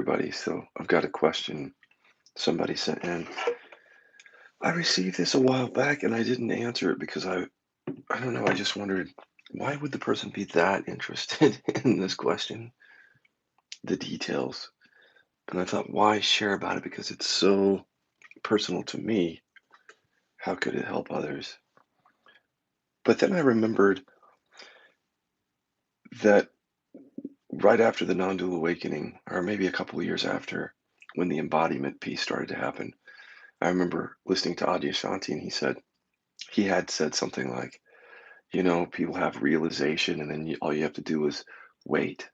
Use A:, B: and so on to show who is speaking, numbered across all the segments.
A: everybody. So I've got a question somebody sent in. I received this a while back and I didn't answer it because I don't know, I just wondered why would the person be that interested in this question, the details. And I thought, why share about it? Because it's so personal to me. How could it help others? But then I remembered that right after the non dual awakening, or maybe a couple of years after, when the embodiment piece started to happen, I remember listening to Adyashanti and he had said something like, people have realization and then all you have to do is wait.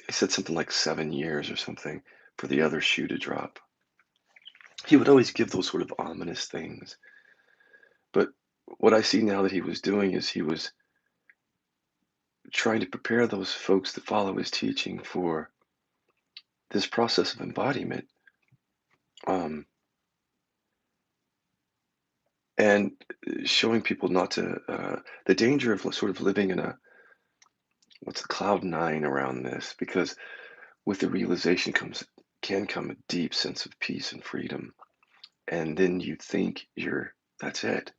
A: He said something like 7 years or something for the other shoe to drop. He would always give those sort of ominous things. But what I see now that he was doing is he was trying to prepare those folks that follow his teaching for this process of embodiment. Um, and showing people not to, the danger of sort of living in what's the cloud nine around this, because with the realization can come a deep sense of peace and freedom. And then you think that's it.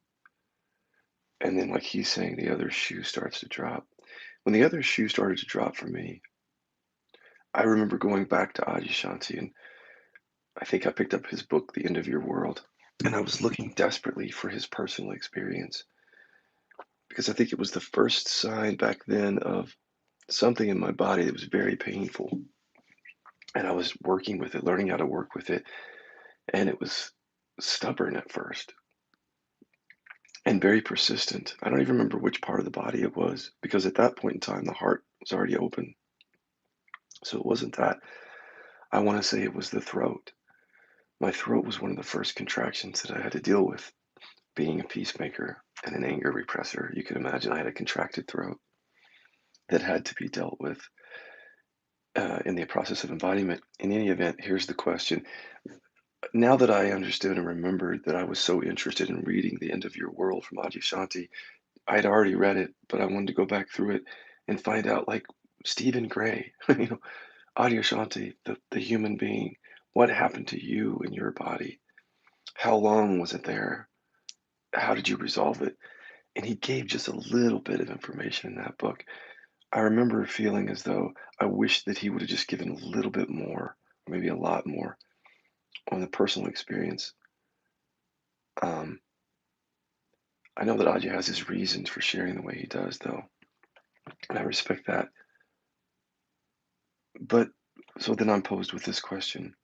A: And then, like he's saying, the other shoe starts to drop. When the other shoe started to drop for me, I remember going back to Adyashanti, and I think I picked up his book, The End of Your World, and I was looking desperately for his personal experience because I think it was the first sign back then of something in my body that was very painful. And I was working with it, learning how to work with it, and it was stubborn at first and very persistent. I don't even remember which part of the body it was because at that point in time, the heart was already open. So it wasn't that. I want to say it was the throat. My throat was one of the first contractions that I had to deal with. Being a peacemaker and an anger repressor, you can imagine I had a contracted throat that had to be dealt with in the process of embodiment. In any event, here's the question. Now that I understood and remembered that I was so interested in reading The End of Your World from Adyashanti, I'd already read it, but I wanted to go back through it and find out, like Stephen Gray, Adyashanti, the human being, what happened to you in your body? How long was it there? How did you resolve it? And he gave just a little bit of information in that book. I remember feeling as though I wish that he would have just given a little bit more, or maybe a lot more, on the personal experience. Um, I know that Adya has his reasons for sharing the way he does, though, and I respect that. But so then I'm posed with this question,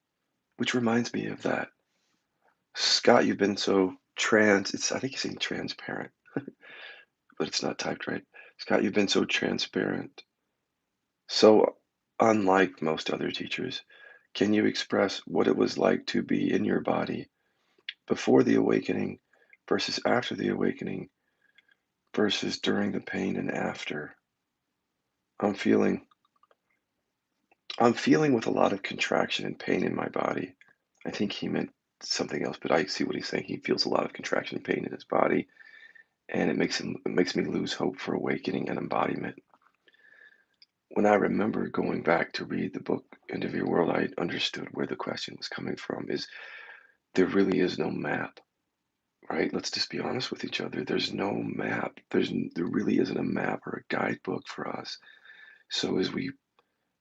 A: which reminds me of that. Scott, you've been so I think he's saying transparent, but it's not typed right. Scott, you've been so transparent. So unlike most other teachers, can you express what it was like to be in your body before the awakening versus after the awakening versus during the pain and after? I'm feeling I'm feeling with a lot of contraction and pain in my body. I think he meant something else, but I see what he's saying. He feels a lot of contraction and pain in his body, and it makes me lose hope for awakening and embodiment. When I remember going back to read the book End of Your World, I understood where the question was coming from. Is there really is no map, right? Let's just be honest with each other. There's no map. There really isn't a map or a guidebook for us. So as we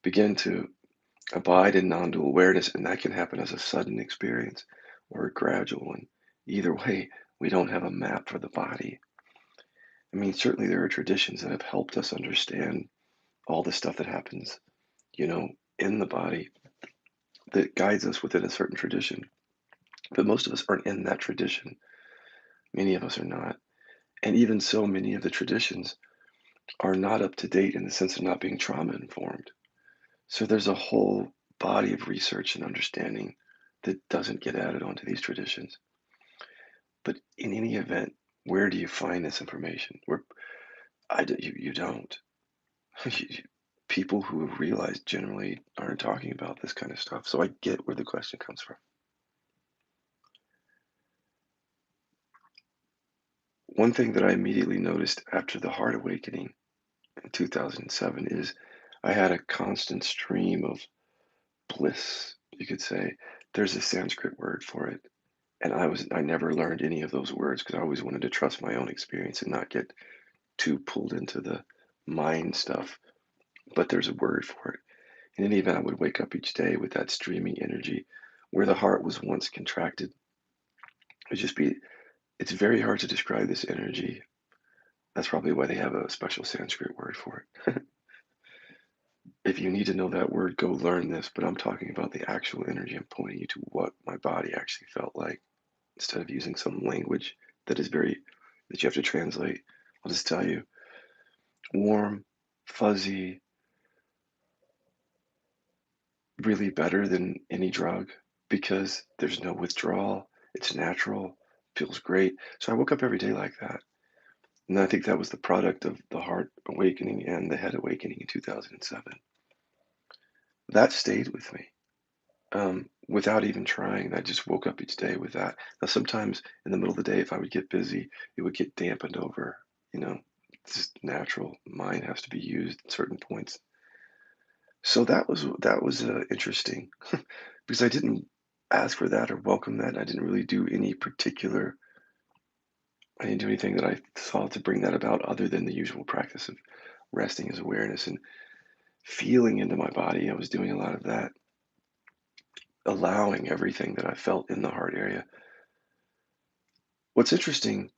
A: begin to abide in non-dual awareness, and that can happen as a sudden experience or a gradual one. Either way, we don't have a map for the body. I mean, certainly there are traditions that have helped us understand all the stuff that happens, you know, in the body that guides us within a certain tradition. But most of us aren't in that tradition. Many of us are not. And even so, many of the traditions are not up to date in the sense of not being trauma informed. So there's a whole body of research and understanding that doesn't get added onto these traditions. But in any event, where do you find this information? You don't. People who have realized generally aren't talking about this kind of stuff. So I get where the question comes from. One thing that I immediately noticed after the Heart Awakening in 2007 is I had a constant stream of bliss, you could say. There's a Sanskrit word for it. And I never learned any of those words because I always wanted to trust my own experience and not get too pulled into the mind stuff. But there's a word for it. In any event, I would wake up each day with that streaming energy where the heart was once contracted. It'd just be, it's very hard to describe this energy. That's probably why they have a special Sanskrit word for it. If you need to know that word, go learn this, but I'm talking about the actual energy. I'm pointing you to what my body actually felt like instead of using some language that is very, that you have to translate. I'll just tell you warm, fuzzy, really better than any drug because there's no withdrawal. It's natural, feels great. So I woke up every day like that. And I think that was the product of the heart awakening and the head awakening in 2007. That stayed with me without even trying. I just woke up each day with that. Now, sometimes in the middle of the day, if I would get busy, it would get dampened over. You know, it's just natural. Mind has to be used at certain points. So that was interesting because I didn't ask for that or welcome that. I didn't really do any particular. I didn't do anything that I saw to bring that about other than the usual practice of resting as awareness and feeling into my body. I was doing a lot of that, allowing everything that I felt in the heart area. What's interesting,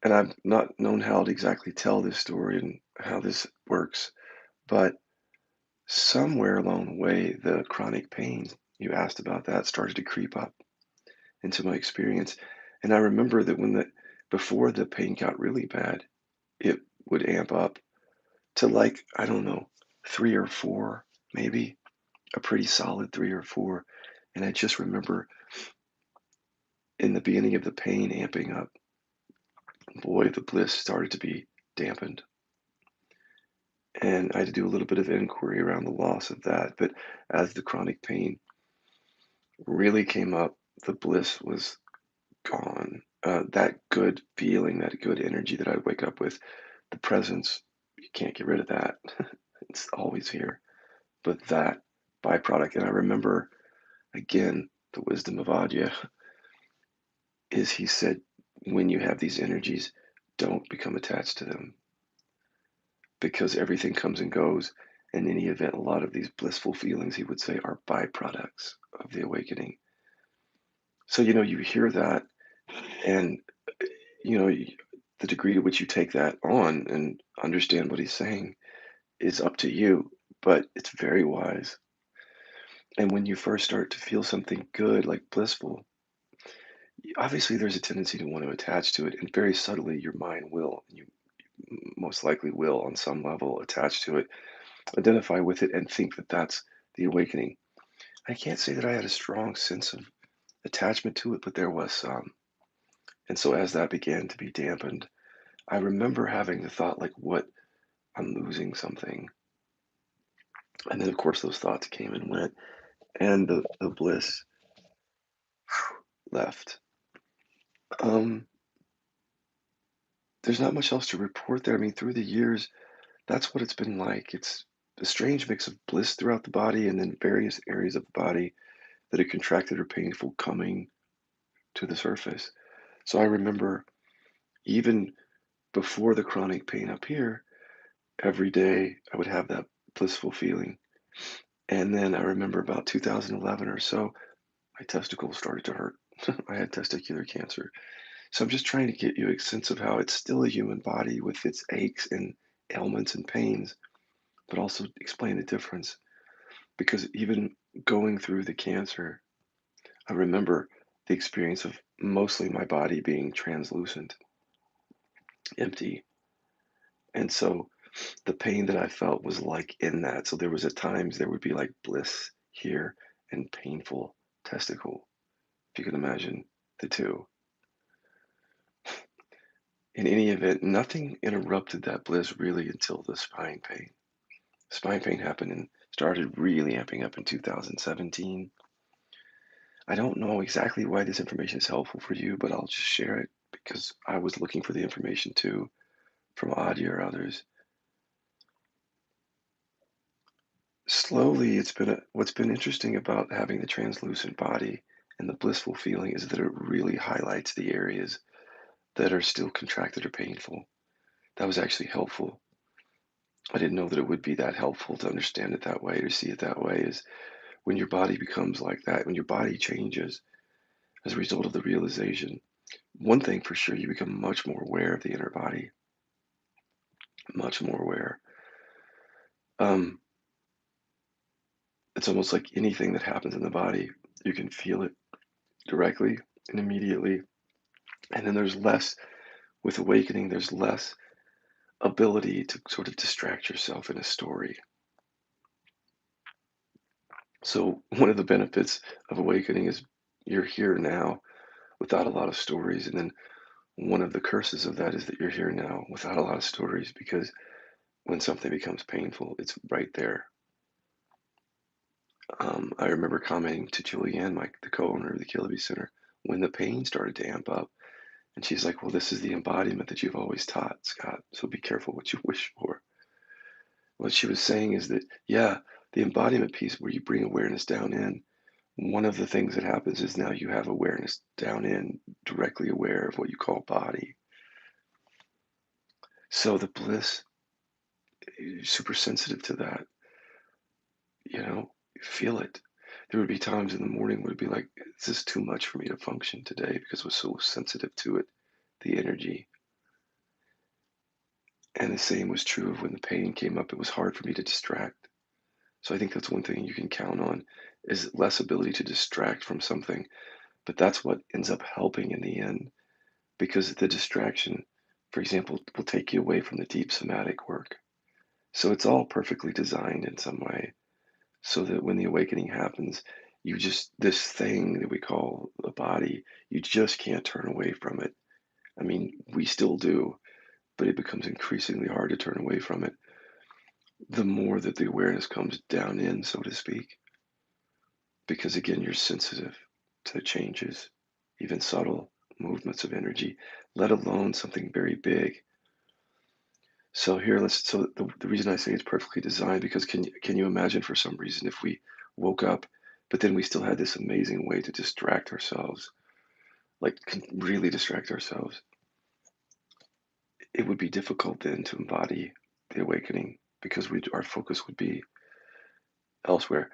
A: and I've not known how to exactly tell this story and how this works, but somewhere along the way, the chronic pain, you asked about that, started to creep up into my experience. And I remember that before the pain got really bad, it would amp up to like, I don't know, 3 or 4, maybe a pretty solid 3 or 4. And I just remember in the beginning of the pain amping up, boy, the bliss started to be dampened. And I had to do a little bit of inquiry around the loss of that. But as the chronic pain really came up, the bliss was gone. That good feeling, that good energy that I'd wake up with, the presence, you can't get rid of that. It's always here. But that byproduct, and I remember again, the wisdom of Adya is he said, when you have these energies, don't become attached to them because everything comes and goes. In any event, a lot of these blissful feelings, he would say, are byproducts of the awakening. So, you hear that, and, you know, the degree to which you take that on and understand what he's saying is up to you, but it's very wise. And when you first start to feel something good, like blissful, obviously there's a tendency to want to attach to it, and very subtly your mind will, and you most likely will on some level attach to it, identify with it, and think that that's the awakening. I can't say that I had a strong sense of attachment to it, but there was some. And so as that began to be dampened, I remember having the thought, like, what? I'm losing something. And then, of course, those thoughts came and went, and the bliss left. Um, there's not much else to report there. I mean, through the years, that's what it's been like. It's a strange mix of bliss throughout the body and then various areas of the body that are contracted or painful coming to the surface. So I remember even before the chronic pain up here, every day I would have that blissful feeling. And then I remember about 2011 or so, my testicles started to hurt. I had testicular cancer. So I'm just trying to get you a sense of how it's still a human body with its aches and ailments and pains, but also explain the difference. Because even going through the cancer, I remember the experience of mostly my body being translucent, empty. And so the pain that I felt was like in that. So there was at times there would be like bliss here and painful testicle, if you can imagine the two. In any event, nothing interrupted that bliss really until the spine pain. Spine pain happened and started really amping up in 2017. I don't know exactly why this information is helpful for you, but I'll just share it because I was looking for the information too from Adi or others. Slowly, what's been interesting about having the translucent body and the blissful feeling is that it really highlights the areas that are still contracted or painful. That was actually helpful. I didn't know that it would be that helpful to understand it that way, to see it that way, is when your body becomes like that, when your body changes as a result of the realization. One thing for sure, you become much more aware of the inner body, much more aware. Um, it's almost like anything that happens in the body, you can feel it directly and immediately. And then with awakening, there's less ability to sort of distract yourself in a story. So, one of the benefits of awakening is you're here now without a lot of stories. And then one of the curses of that is that you're here now without a lot of stories because when something becomes painful, it's right there. I remember commenting to Julianne, the co-owner of the Kilby Center, when the pain started to amp up, and she's like, "Well, this is the embodiment that you've always taught, Scott. So be careful what you wish for." What she was saying is that, yeah, the embodiment piece where you bring awareness down in, one of the things that happens is now you have awareness down in, directly aware of what you call body. So the bliss, you're super sensitive to that, you feel it. There would be times in the morning where it'd be like, "Is this too much for me to function today?" Because I was so sensitive to it, the energy. And the same was true of when the pain came up. It was hard for me to distract. So I think that's one thing you can count on is less ability to distract from something. But that's what ends up helping in the end because the distraction, for example, will take you away from the deep somatic work. So it's all perfectly designed in some way so that when the awakening happens, this thing that we call the body, you just can't turn away from it. I mean, we still do, but it becomes increasingly hard to turn away from it the more that the awareness comes down in, so to speak. Because again, you're sensitive to changes, even subtle movements of energy, let alone something very big. So the reason I say it's perfectly designed because can you imagine for some reason if we woke up, but then we still had this amazing way to distract ourselves, like really distract ourselves. It would be difficult then to embody the awakening because our focus would be elsewhere.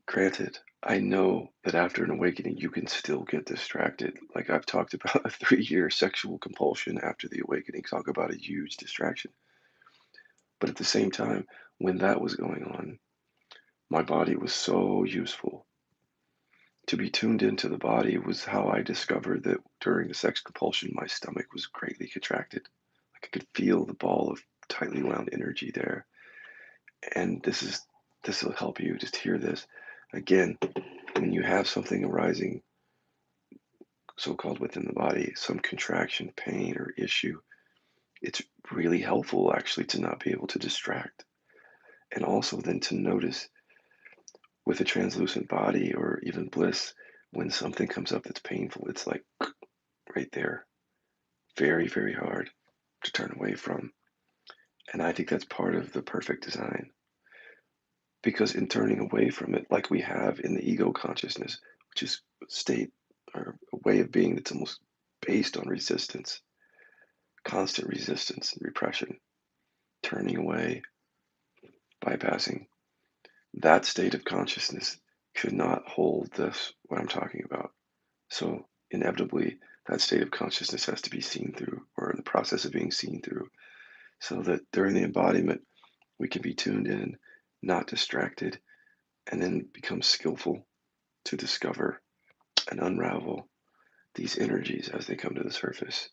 A: Granted, I know that after an awakening, you can still get distracted. Like I've talked about a 3-year sexual compulsion after the awakening, talk about a huge distraction. But at the same time, when that was going on, my body was so useful. To be tuned into the body was how I discovered that during the sex compulsion, my stomach was greatly contracted. Like I could feel the ball of tightly wound energy there. And this will help you just hear this. Again, when you have something arising so-called within the body, some contraction, pain, or issue, it's really helpful actually to not be able to distract. And also then to notice with a translucent body or even bliss, when something comes up that's painful, it's like right there, very, very hard to turn away from. And I think that's part of the perfect design. Because in turning away from it, like we have in the ego consciousness, which is a state or a way of being that's almost based on resistance, constant resistance and repression, turning away, bypassing, that state of consciousness could not hold this, what I'm talking about. So inevitably, that state of consciousness has to be seen through or in the process of being seen through so that during the embodiment, we can be tuned in, not distracted, and then become skillful to discover and unravel these energies as they come to the surface.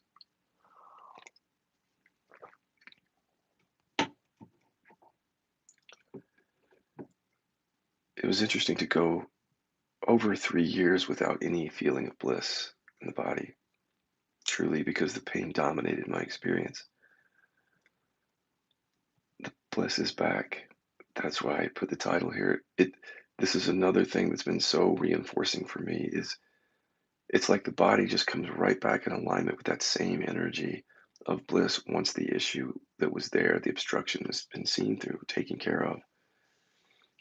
A: It was interesting to go over 3 years without any feeling of bliss in the body, truly, because the pain dominated my experience. The bliss is back. That's why I put the title here. This is another thing that's been so reinforcing for me is it's like the body just comes right back in alignment with that same energy of bliss once the issue that was there, the obstruction has been seen through, taken care of.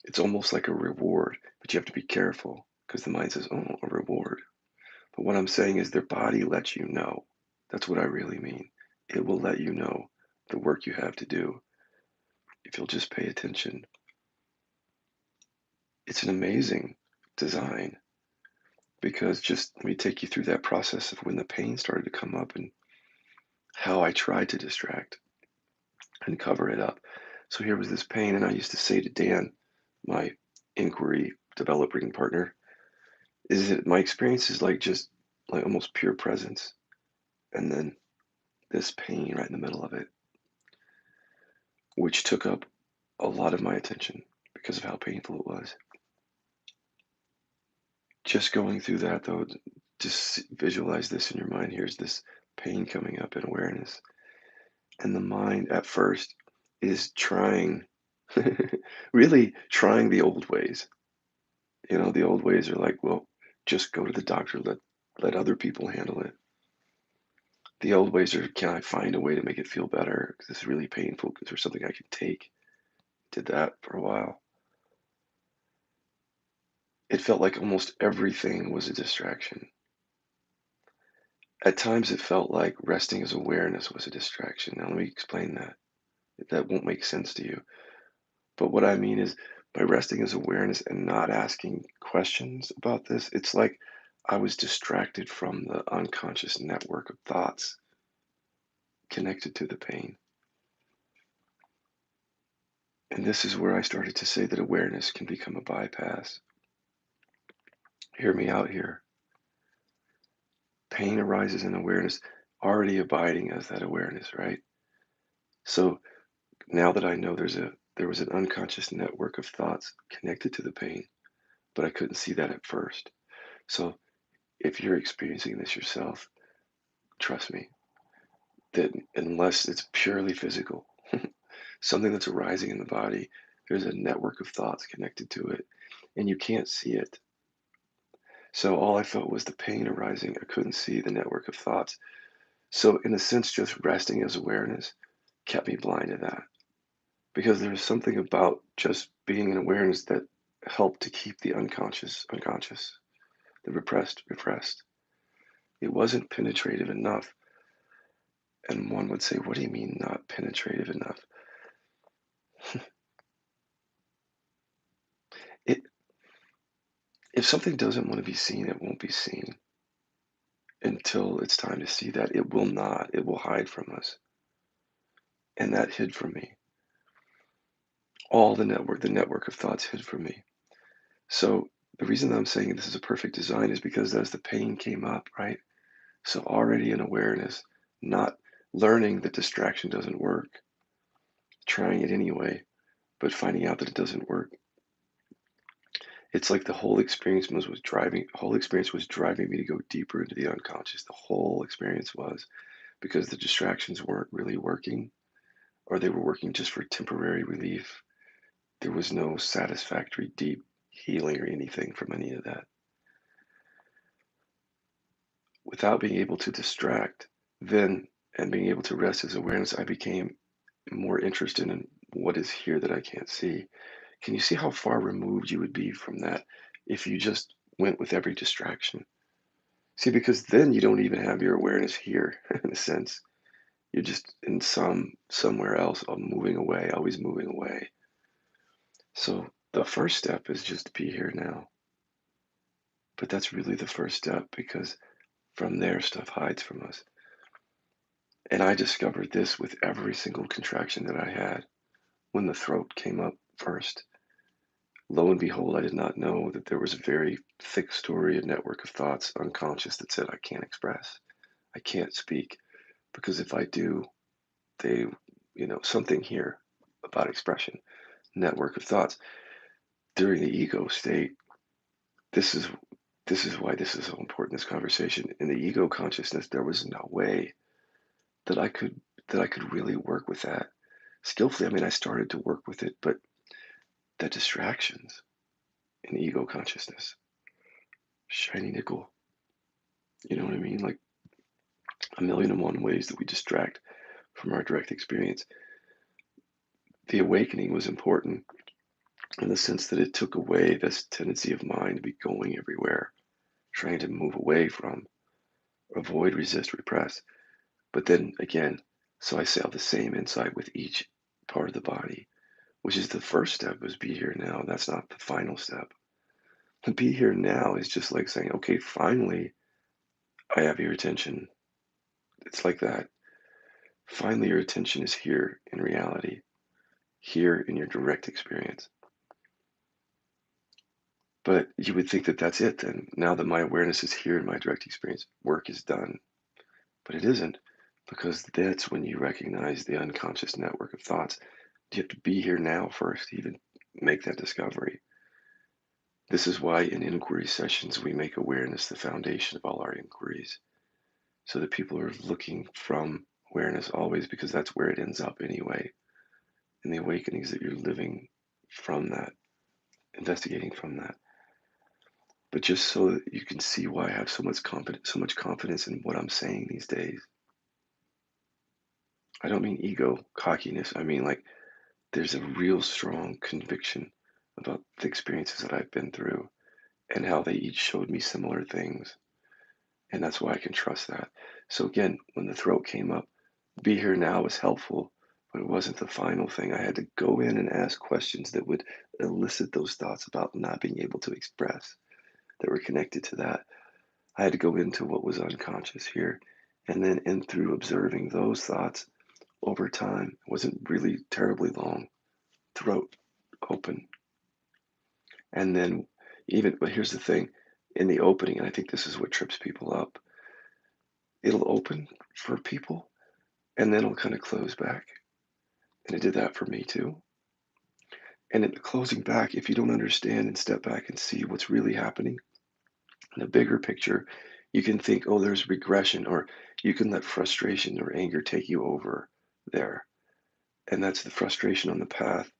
A: It's almost like a reward, but you have to be careful because the mind says, "Oh, a reward." But what I'm saying is their body lets you know. That's what I really mean. It will let you know the work you have to do if you'll just pay attention. It's an amazing design because just let me take you through that process of when the pain started to come up and how I tried to distract and cover it up. So here was this pain, and I used to say to Dan, my inquiry developing partner, is that my experience is like just like almost pure presence, and then this pain right in the middle of it, which took up a lot of my attention because of how painful it was. Just going through that though, just visualize this in your mind. Here's this pain coming up in awareness. And the mind at first is trying, really trying the old ways. You know, the old ways are like, well, just go to the doctor, let other people handle it. The old ways are, can I find a way to make it feel better? Because it's really painful. Is there something I can take? Did that for a while. It felt like almost everything was a distraction. At times, it felt like resting as awareness was a distraction. Now, let me explain that. That won't make sense to you. But what I mean is, by resting as awareness and not asking questions about this, it's like I was distracted from the unconscious network of thoughts connected to the pain. And this is where I started to say that awareness can become a bypass. Hear me out here. Pain arises in awareness, already abiding as that awareness, right? So now that I know there was an unconscious network of thoughts connected to the pain, but I couldn't see that at first. So if you're experiencing this yourself, trust me, that unless it's purely physical, something that's arising in the body, there's a network of thoughts connected to it, and you can't see it. So all I felt was the pain arising. I couldn't see the network of thoughts. So in a sense, just resting as awareness kept me blind to that. Because there's something about just being in awareness that helped to keep the unconscious unconscious, the repressed repressed. It wasn't penetrative enough. And one would say, what do you mean not penetrative enough? It, if something doesn't want to be seen, it won't be seen until it's time to see that. It will not. It will hide from us. And that hid from me. All the network of thoughts hid from me. So the reason that I'm saying this is a perfect design is because as the pain came up, right? So already in awareness, not learning that distraction doesn't work, trying it anyway, but finding out that it doesn't work. It's like the whole experience was driving me to go deeper into the unconscious. The whole experience was because the distractions weren't really working, or they were working just for temporary relief. There was no satisfactory deep healing or anything from any of that. Without being able to distract, then and being able to rest as awareness, I became more interested in what is here that I can't see. Can you see how far removed you would be from that if you just went with every distraction? See, because then you don't even have your awareness here in a sense. You're just in somewhere else, moving away, always moving away. So the first step is just to be here now. But that's really the first step because from there stuff hides from us. And I discovered this with every single contraction that I had when the throat came up first. Lo and behold, I did not know that there was a very thick story, a network of thoughts, unconscious, that said, I can't express, I can't speak, because if I do, they, something here about expression, network of thoughts. During the ego state, this is this is why this is so important, this conversation. In the ego consciousness, there was no way that I could really work with that skillfully. I mean, I started to work with it, but the distractions in ego consciousness, shiny nickel, you know what I mean? Like a million and one ways that we distract from our direct experience. The awakening was important in the sense that it took away this tendency of mine to be going everywhere, trying to move away from, avoid, resist, repress. But then again, so I saw the same insight with each part of the body, which is the first step was be here now. That's not the final step. To be here now is just like saying, okay, finally, I have your attention. It's like that. Finally, your attention is here in reality, here in your direct experience. But you would think that that's it then. Now that my awareness is here in my direct experience, work is done. But it isn't, because that's when you recognize the unconscious network of thoughts. You have to be here now first to even make that discovery. This is why in inquiry sessions we make awareness the foundation of all our inquiries, so that people are looking from awareness always, because that's where it ends up anyway. And the awakenings that you're living from that, investigating from that. But just so that you can see why I have so much confidence in what I'm saying these days. I don't mean ego, cockiness. I mean like there's a real strong conviction about the experiences that I've been through and how they each showed me similar things. And that's why I can trust that. So again, when the throat came up, be here now was helpful, but it wasn't the final thing. I had to go in and ask questions that would elicit those thoughts about not being able to express that were connected to that. I had to go into what was unconscious here. And then in through observing those thoughts over time, it wasn't really terribly long, throat open. And then even, but here's the thing, in the opening, and I think this is what trips people up, it'll open for people and then it'll kind of close back. And it did that for me too. And in the closing back, if you don't understand and step back and see what's really happening in the bigger picture, you can think, oh, there's regression, or you can let frustration or anger take you over there. And that's the frustration on the path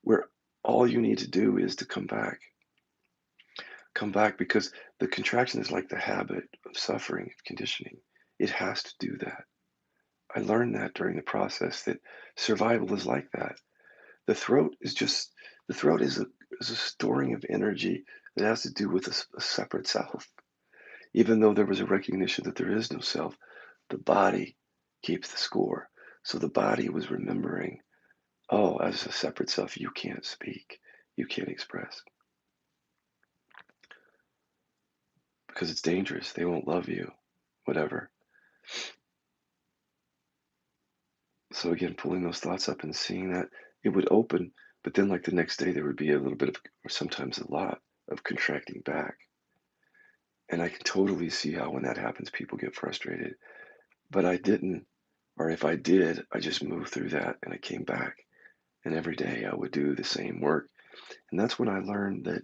A: where all you need to do is to come back. Come back, because the contraction is like the habit of suffering and conditioning. It has to do that. I learned that during the process that survival is like that. The throat is just the throat is a storing of energy that has to do with a separate self. Even though there was a recognition that there is no self, the body keeps the score. So the body was remembering, oh, as a separate self, you can't speak, you can't express because it's dangerous. They won't love you, whatever. So again, pulling those thoughts up and seeing that it would open, but then like the next day there would be a little bit of, or sometimes a lot of contracting back. And I can totally see how when that happens, people get frustrated. But I didn't, or if I did, I just moved through that and I came back. And every day I would do the same work. And that's when I learned that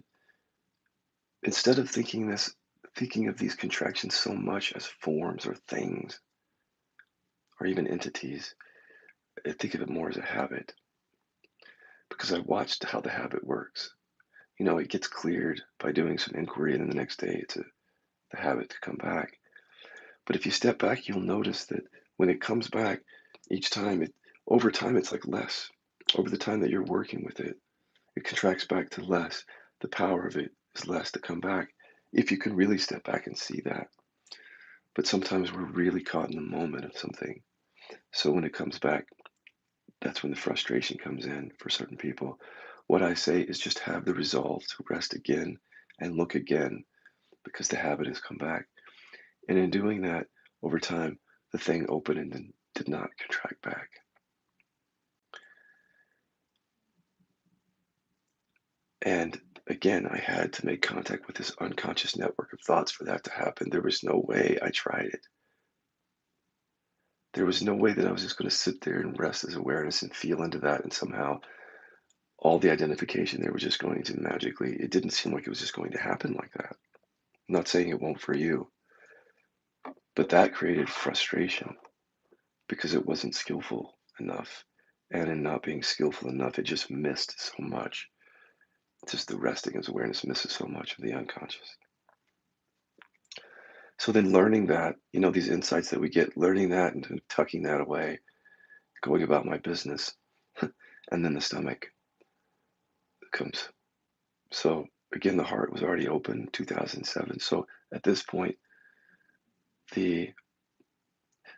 A: instead of thinking of these contractions so much as forms or things or even entities, I think of it more as a habit, because I watched how the habit works. It gets cleared by doing some inquiry, and then the next day it's the habit to come back. But if you step back, you'll notice that when it comes back, each time over time, it's like less. Over the time that you're working with it, it contracts back to less. The power of it is less to come back if you can really step back and see that. But sometimes we're really caught in the moment of something. So when it comes back, that's when the frustration comes in for certain people. What I say is just have the resolve to rest again and look again, because the habit has come back. And in doing that, over time, the thing opened and then did not contract back. And again, I had to make contact with this unconscious network of thoughts for that to happen. There was no way I tried it. There was no way that I was just going to sit there and rest as awareness and feel into that, and somehow all the identification there was just going to magically, it didn't seem like it was just going to happen like that. I'm not saying it won't for you, but that created frustration because it wasn't skillful enough. And in not being skillful enough, it just missed so much. Just the resting as awareness misses so much of the unconscious. So then learning that, these insights that we get, learning that and then tucking that away, going about my business, and then the stomach comes So again, the heart was already open 2007. So at this point, the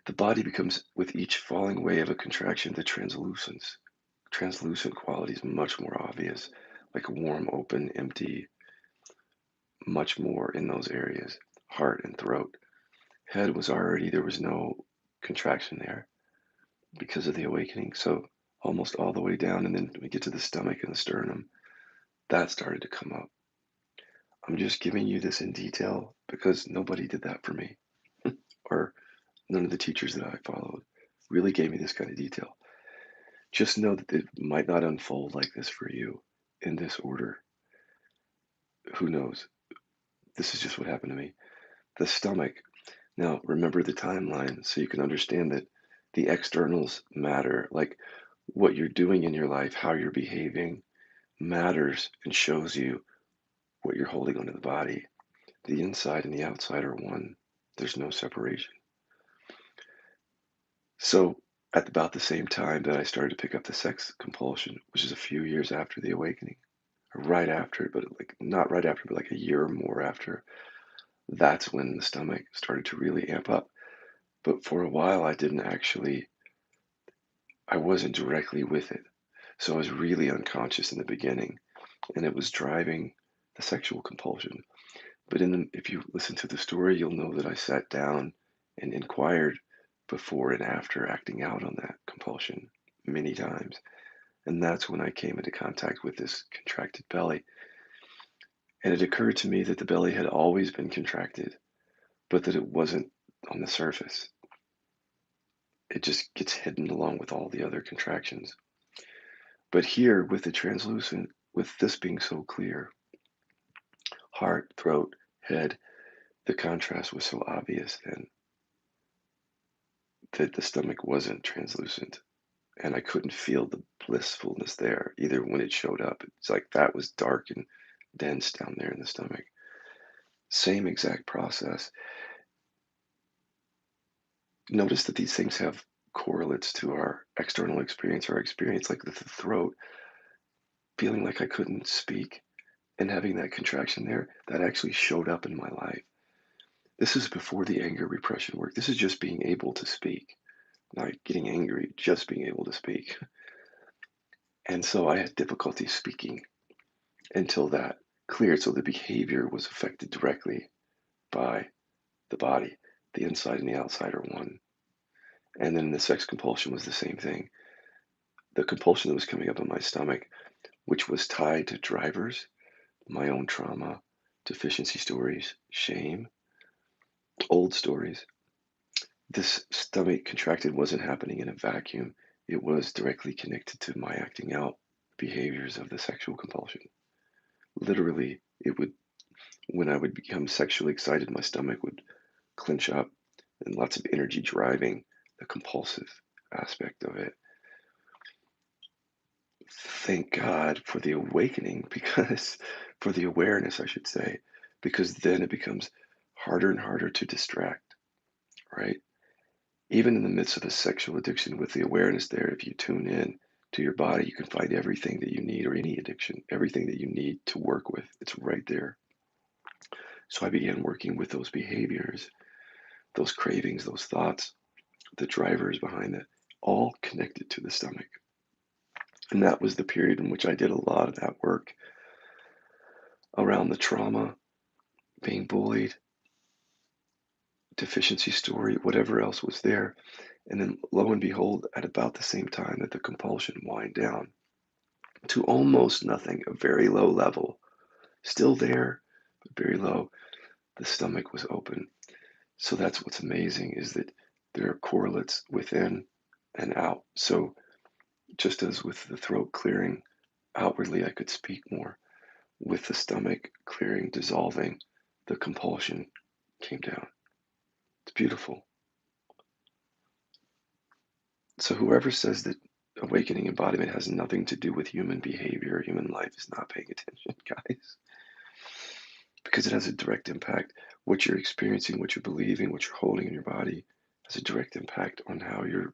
A: the body becomes, with each falling wave of contraction, the translucent quality is much more obvious, like a warm, open, empty, much more in those areas. Heart and throat. Head was already, there was no contraction there because of the awakening. So almost all the way down, and then we get to the stomach and the sternum, that started to come up. I'm just giving you this in detail because nobody did that for me, or none of the teachers that I followed really gave me this kind of detail. Just know that it might not unfold like this for you in this order. Who knows? This is just what happened to me. The stomach. Now, remember the timeline so you can understand that the externals matter. Like what you're doing in your life, how you're behaving matters and shows you what you're holding onto the body. The inside and the outside are one. There's no separation. So, at about the same time that I started to pick up the sex compulsion, which is a few years after the awakening, or right after it, but like not right after, but like a year or more after, that's when the stomach started to really amp up. But for a while, I wasn't directly with it. So I was really unconscious in the beginning, and it was driving the sexual compulsion. But if you listen to the story, you'll know that I sat down and inquired before and after acting out on that compulsion many times. And that's when I came into contact with this contracted belly. And it occurred to me that the belly had always been contracted, but that it wasn't on the surface. It just gets hidden along with all the other contractions. But here, with the translucent, with this being so clear, heart, throat, head, the contrast was so obvious then that the stomach wasn't translucent. And I couldn't feel the blissfulness there either when it showed up. It's like that was dark and dense down there in the stomach. Same exact process. Notice that these things have correlates to our external experience, our experience, like with the throat, feeling like I couldn't speak and having that contraction there, that actually showed up in my life. This is before the anger repression work. This is just being able to speak, not getting angry, just being able to speak. And so I had difficulty speaking until that cleared. So the behavior was affected directly by the body. The inside and the outside are one. And then the sex compulsion was the same thing. The compulsion that was coming up in my stomach, which was tied to drivers, my own trauma, deficiency stories, shame, old stories. This stomach contracted wasn't happening in a vacuum. It was directly connected to my acting out behaviors of the sexual compulsion. Literally, it would, when I would become sexually excited, my stomach would clench up and lots of energy driving the compulsive aspect of it. Thank God for the awakening, because for the awareness, I should say, because then it becomes harder and harder to distract, right? Even in the midst of a sexual addiction, with the awareness there, if you tune in to your body, you can find everything that you need, or any addiction, everything that you need to work with. It's right there. So I began working with those behaviors, those cravings, those thoughts, the drivers behind it, all connected to the stomach. And that was the period in which I did a lot of that work around the trauma, being bullied, deficiency story, whatever else was there. And then lo and behold, at about the same time that the compulsion wind down to almost nothing, a very low level, still there, but very low, the stomach was open. So that's what's amazing, is that there are correlates within and out. So just as with the throat clearing, outwardly I could speak more. With the stomach clearing, dissolving, the compulsion came down. It's beautiful. So whoever says that awakening embodiment has nothing to do with human behavior, human life, is not paying attention, guys, because it has a direct impact. What you're experiencing, what you're believing, what you're holding in your body has a direct impact on how you're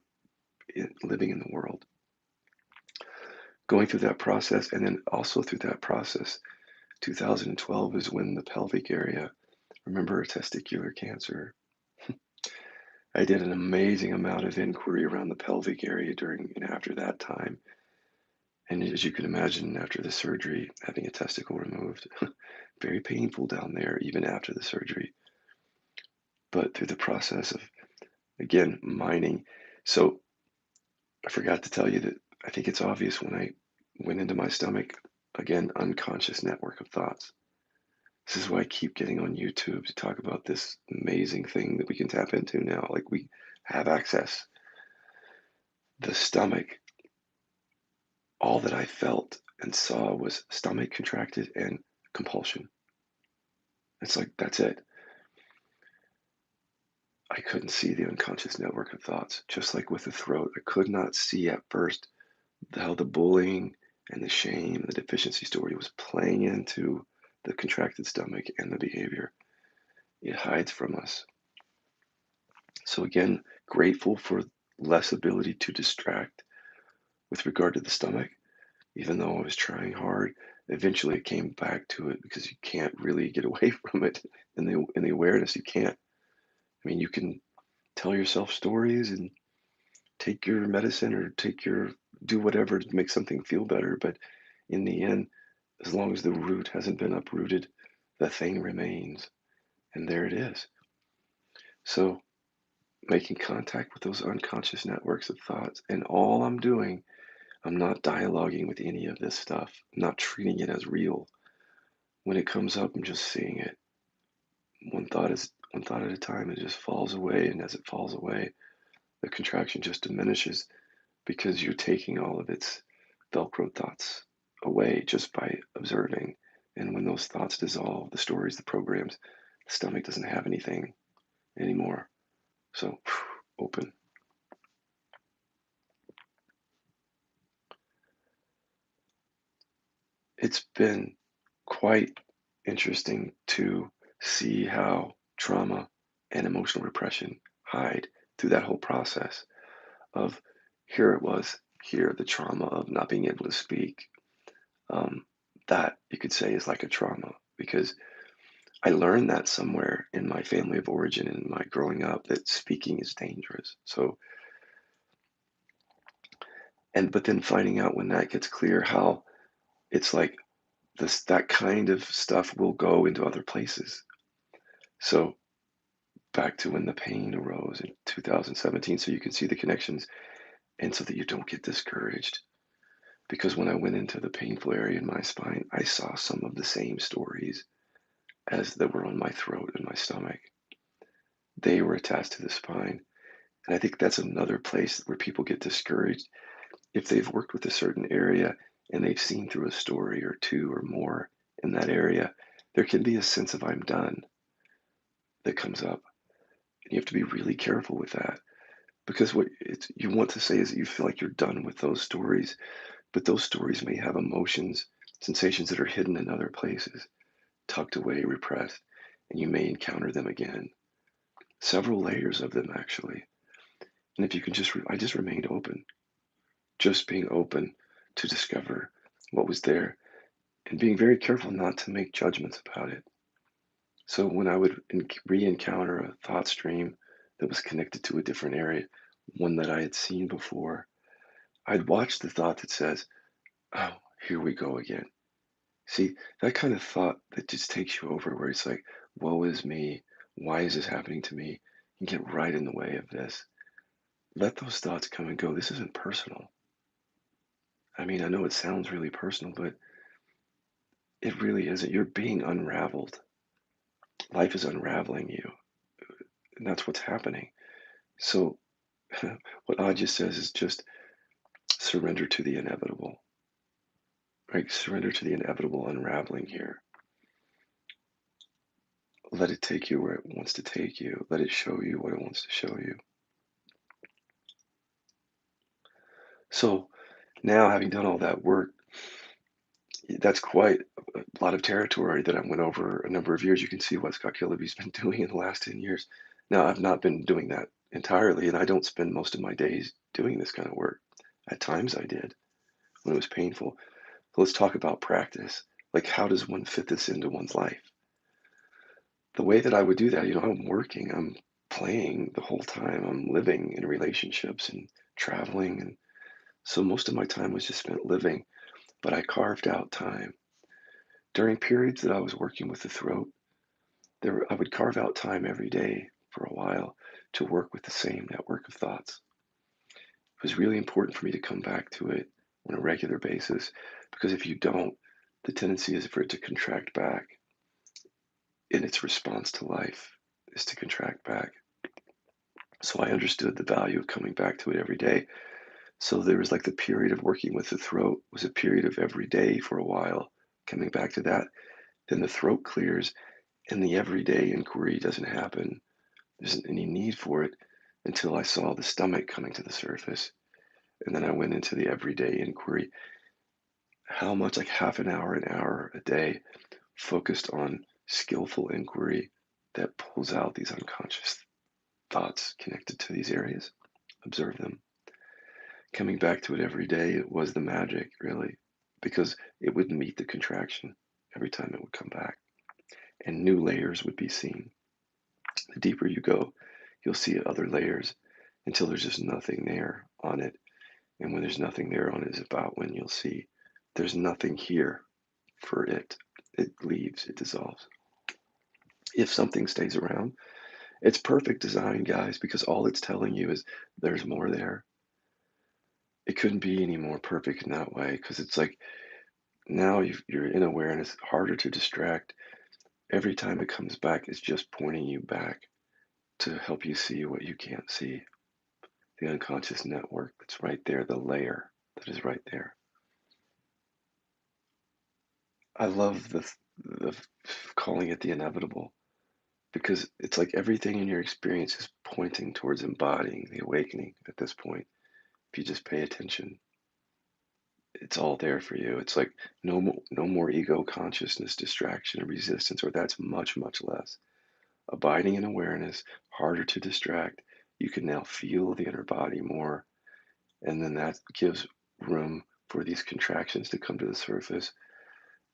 A: living in the world. Going through that process, and then also through that process, 2012 is when the pelvic area, remember testicular cancer. I did an amazing amount of inquiry around the pelvic area during and after that time. And as you can imagine, after the surgery, having a testicle removed, very painful down there, even after the surgery. But through the process of, again, mining. So I forgot to tell you that I think it's obvious when I went into my stomach, again, unconscious network of thoughts. This is why I keep getting on YouTube to talk about this amazing thing that we can tap into now. Like we have access. The stomach, all that I felt and saw was stomach contracted and compulsion. It's like, that's it. I couldn't see the unconscious network of thoughts, just like with the throat. I could not see at first how the bullying and the shame and the deficiency story was playing into the contracted stomach and the behavior. It hides from us. So, again, grateful for less ability to distract with regard to the stomach, even though I was trying hard. Eventually, it came back to it because you can't really get away from it in the awareness. You can't. I mean, you can tell yourself stories and take your medicine or do whatever to make something feel better. But in the end, as long as the root hasn't been uprooted, the thing remains. And there it is. So making contact with those unconscious networks of thoughts. And all I'm doing, I'm not dialoguing with any of this stuff. I'm not treating it as real. When it comes up, I'm just seeing it. One thought at a time. It just falls away. And as it falls away, the contraction just diminishes because you're taking all of its Velcro thoughts away just by observing. And when those thoughts dissolve, the stories, the programs, the stomach doesn't have anything anymore. So open. It's been quite interesting to see how trauma and emotional repression hide through that whole process of here it was, here the trauma of not being able to speak. Um, that you could say is like a trauma because I learned that somewhere in my family of origin and my growing up that speaking is dangerous. So, and but then finding out when that gets clear how it's like this that kind of stuff will go into other places. So back to when the pain arose in 2017, so you can see the connections and so that you don't get discouraged. Because when I went into the painful area in my spine, I saw some of the same stories as that were on my throat and my stomach. They were attached to the spine. And I think that's another place where people get discouraged. If they've worked with a certain area and they've seen through a story or two or more in that area, there can be a sense of I'm done that comes up. And you have to be really careful with that because you want to say is that you feel like you're done with those stories, but those stories may have emotions, sensations that are hidden in other places, tucked away, repressed, and you may encounter them again. Several layers of them, actually. And if you can I just remained open, just being open to discover what was there and being very careful not to make judgments about it. So when I would re encounter a thought stream that was connected to a different area, one that I had seen before, I'd watch the thought that says, oh, here we go again. See, that kind of thought that just takes you over where it's like, woe is me. Why is this happening to me? You get right in the way of this. Let those thoughts come and go. This isn't personal. I mean, I know it sounds really personal, but it really isn't. You're being unraveled. Life is unraveling you, and that's what's happening. So, what Aj just says is just surrender to the inevitable, right? Surrender to the inevitable unraveling here. Let it take you where it wants to take you. Let it show you what it wants to show you. So, now having done all that work, that's quite a lot of territory that I went over a number of years. You can see what Scott Killaby's been doing in the last 10 years. Now, I've not been doing that entirely, and I don't spend most of my days doing this kind of work. At times I did when it was painful. So let's talk about practice. Like, how does one fit this into one's life? The way that I would do that, I'm working, I'm playing the whole time, I'm living in relationships and traveling. And so most of my time was just spent living, but I carved out time. During periods that I was working with the throat, I would carve out time every day for a while to work with the same network of thoughts. It was really important for me to come back to it on a regular basis because if you don't, the tendency is for it to contract back in its response to life is to contract back. So I understood the value of coming back to it every day. So there was like the period of working with the throat was a period of every day for a while, coming back to that. Then the throat clears and the everyday inquiry doesn't happen. There isn't any need for it until I saw the stomach coming to the surface. And then I went into the everyday inquiry. How much, like half an hour a day, focused on skillful inquiry that pulls out these unconscious thoughts connected to these areas. Observe them. Coming back to it every day it was the magic, really, because it would meet the contraction every time it would come back, and new layers would be seen. The deeper you go, you'll see other layers until there's just nothing there on it. And when there's nothing there on it is about when you'll see there's nothing here for it. It leaves, it dissolves. If something stays around, it's perfect design, guys, because all it's telling you is there's more there. It couldn't be any more perfect in that way because it's like now you're in awareness, harder to distract. Every time it comes back, it's just pointing you back to help you see what you can't see. The unconscious network that's right there, the layer that is right there. I love the calling it the inevitable because it's like everything in your experience is pointing towards embodying the awakening at this point. If you just pay attention, it's all there for you. It's like no more ego consciousness, distraction, or resistance, or that's much less. Abiding in awareness, harder to distract. You can now feel the inner body more, and then that gives room for these contractions to come to the surface,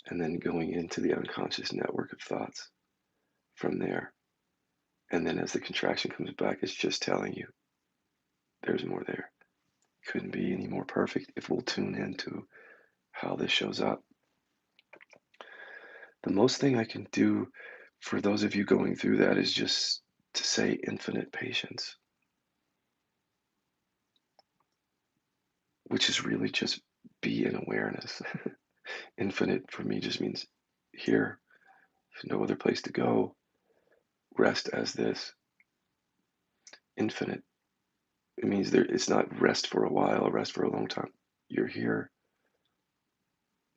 A: and then going into the unconscious network of thoughts from there. And then as the contraction comes back, it's just telling you there's more there. Couldn't be any more perfect if we'll tune into how this shows up. The most thing I can do for those of you going through that is just to say infinite patience, which is really just be in awareness. Infinite for me just means here, there's no other place to go. Rest as this. Infinite. It means it's not rest for a while, rest for a long time. You're here,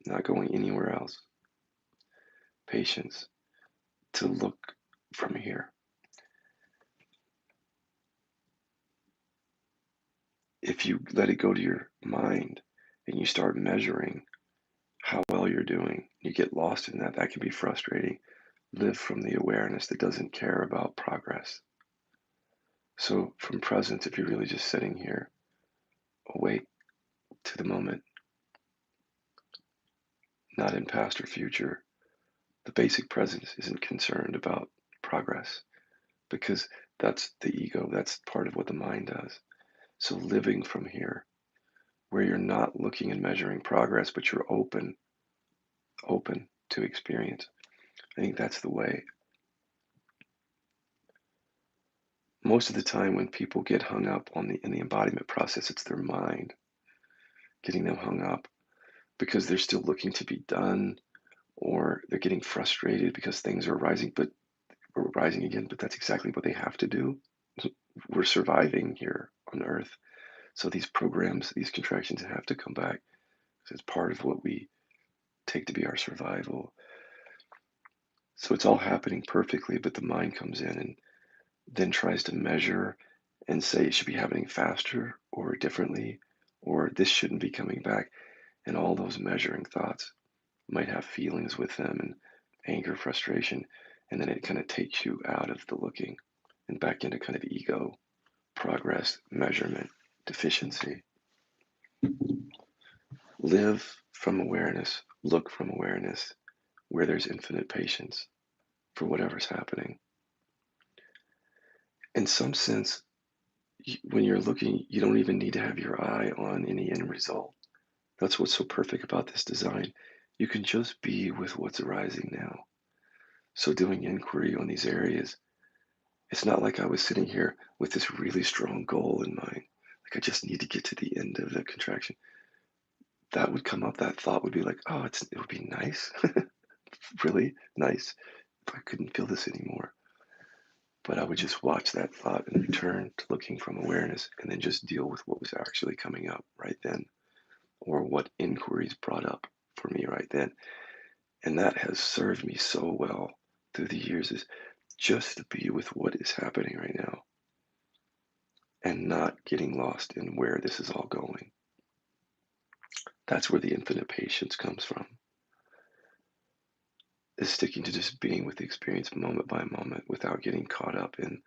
A: not going anywhere else. Patience to look from here. If you let it go to your mind and you start measuring how well you're doing, you get lost in that. That can be frustrating. Live from the awareness that doesn't care about progress. So, from presence, if you're really just sitting here, awake to the moment, not in past or future, the basic presence isn't concerned about progress because that's the ego, that's part of what the mind does. So, living from here, where you're not looking and measuring progress, but you're open to experience. I think that's the way. Most of the time when people get hung up on the in the embodiment process, it's their mind getting them hung up because they're still looking to be done or they're getting frustrated because things are rising but or rising again, but that's exactly what they have to do. We're surviving here on earth. So these programs, these contractions have to come back. It's part of what we take to be our survival. So it's all happening perfectly, but the mind comes in and then tries to measure and say it should be happening faster or differently, or this shouldn't be coming back. And all those measuring thoughts might have feelings with them and anger, frustration, and then it kind of takes you out of the looking and back into kind of ego, progress, measurement, deficiency. Live from awareness, look from awareness, where there's infinite patience for whatever's happening. In some sense, when you're looking, you don't even need to have your eye on any end result. That's what's so perfect about this design. You can just be with what's arising now. So doing inquiry on these areas, it's not like I was sitting here with this really strong goal in mind. Like I just need to get to the end of the contraction. That would come up, that thought would be like, oh, it would be nice, really nice if I couldn't feel this anymore. But I would just watch that thought and return to looking from awareness and then just deal with what was actually coming up right then or what inquiries brought up for me right then. And that has served me so well through the years is just to be with what is happening right now and not getting lost in where this is all going. That's where the infinite patience comes from, is sticking to just being with the experience moment by moment without getting caught up in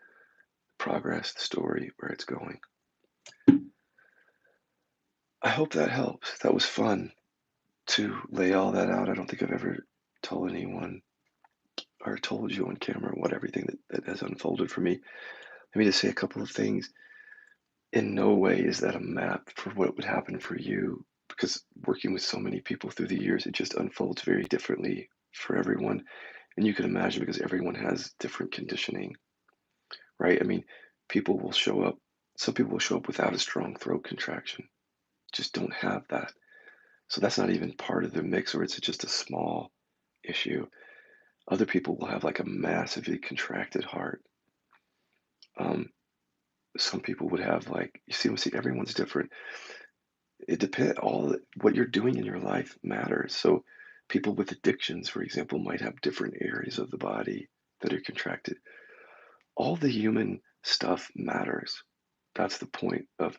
A: progress, the story, where it's going. I hope that helps. That was fun to lay all that out. I don't think I've ever told anyone or told you on camera what everything that has unfolded for me. Let me just say a couple of things. In no way is that a map for what would happen for you because working with so many people through the years, it just unfolds very differently for everyone. And you can imagine because everyone has different conditioning, right? I mean, people will show up, some people will show up without a strong throat contraction, just don't have that. So that's not even part of the mix, or it's just a small issue. Other people will have like a massively contracted heart. Um, some people would have like see everyone's different. It depends. What you're doing in your life matters. So people with addictions, for example, might have different areas of the body that are contracted. All the human stuff matters. That's the point of,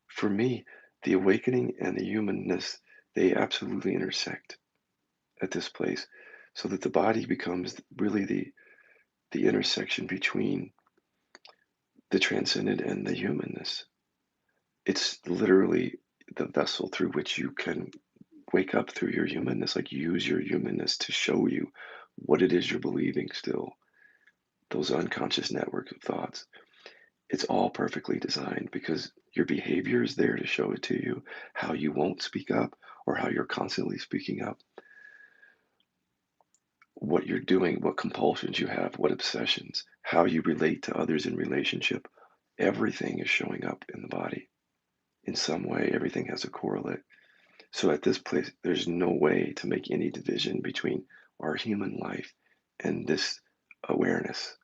A: for me, the awakening and the humanness, they absolutely intersect at this place so that the body becomes really the intersection between the transcendent and the humanness. It's literally the vessel through which you can wake up through your humanness, like use your humanness to show you what it is you're believing still, those unconscious networks of thoughts. It's all perfectly designed because your behavior is there to show it to you, how you won't speak up or how you're constantly speaking up, what you're doing, what compulsions you have, what obsessions, how you relate to others in relationship. Everything is showing up in the body in some way. Everything has a correlate. So at this place, there's no way to make any division between our human life and this awareness,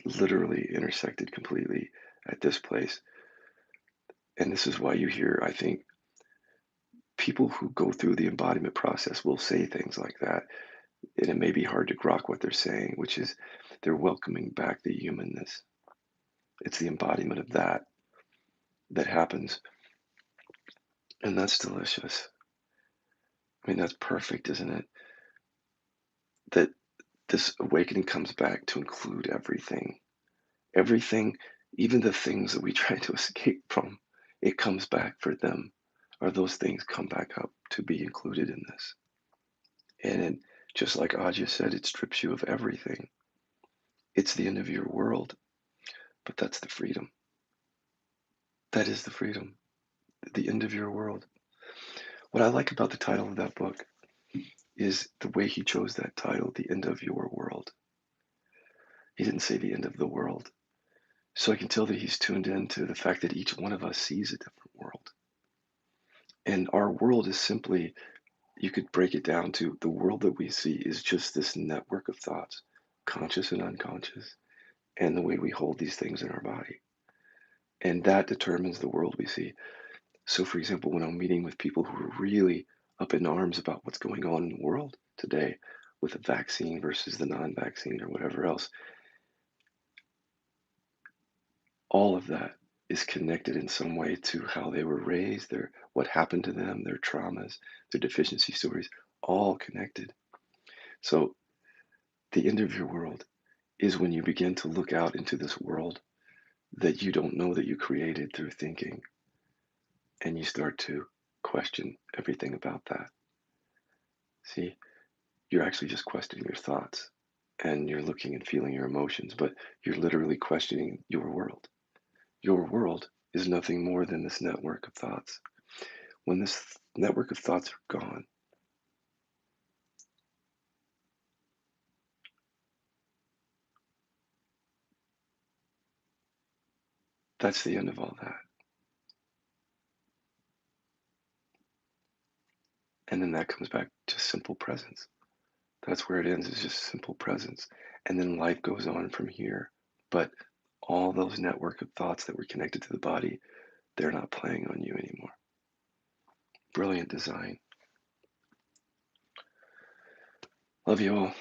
A: literally intersected completely at this place. And this is why you hear, I think, people who go through the embodiment process will say things like that. And it may be hard to grok what they're saying, which is they're welcoming back the humanness. It's the embodiment of that that happens. And that's delicious. I mean, that's perfect, isn't it? That this awakening comes back to include everything. Everything, even the things that we try to escape from, it comes back for them, or those things come back up to be included in this. And it, just like Aja said, it strips you of everything. It's the end of your world, but that's the freedom. That is the freedom, the end of your world. What I like about the title of that book is the way he chose that title, The End of Your World. He didn't say the end of the world. So I can tell that he's tuned in to the fact that each one of us sees a different world. And our world is simply, you could break it down to the world that we see is just this network of thoughts, conscious and unconscious, and the way we hold these things in our body. And that determines the world we see. So, for example, when I'm meeting with people who are really up in arms about what's going on in the world today with the vaccine versus the non vaccine or whatever else, all of that is connected in some way to how they were raised, their what happened to them, their traumas, their deficiency stories, all connected. So the end of your world is when you begin to look out into this world that you don't know that you created through thinking, and you start to question everything about that. See, You're actually just questioning your thoughts and you're looking and feeling your emotions, but you're literally questioning your world. Your world is nothing more than this network of thoughts. When this network of thoughts are gone, that's the end of all that. And then that comes back to simple presence. That's where it ends, is just simple presence. And then life goes on from here. But all those network of thoughts that were connected to the body, they're not playing on you anymore. Brilliant design. Love you all.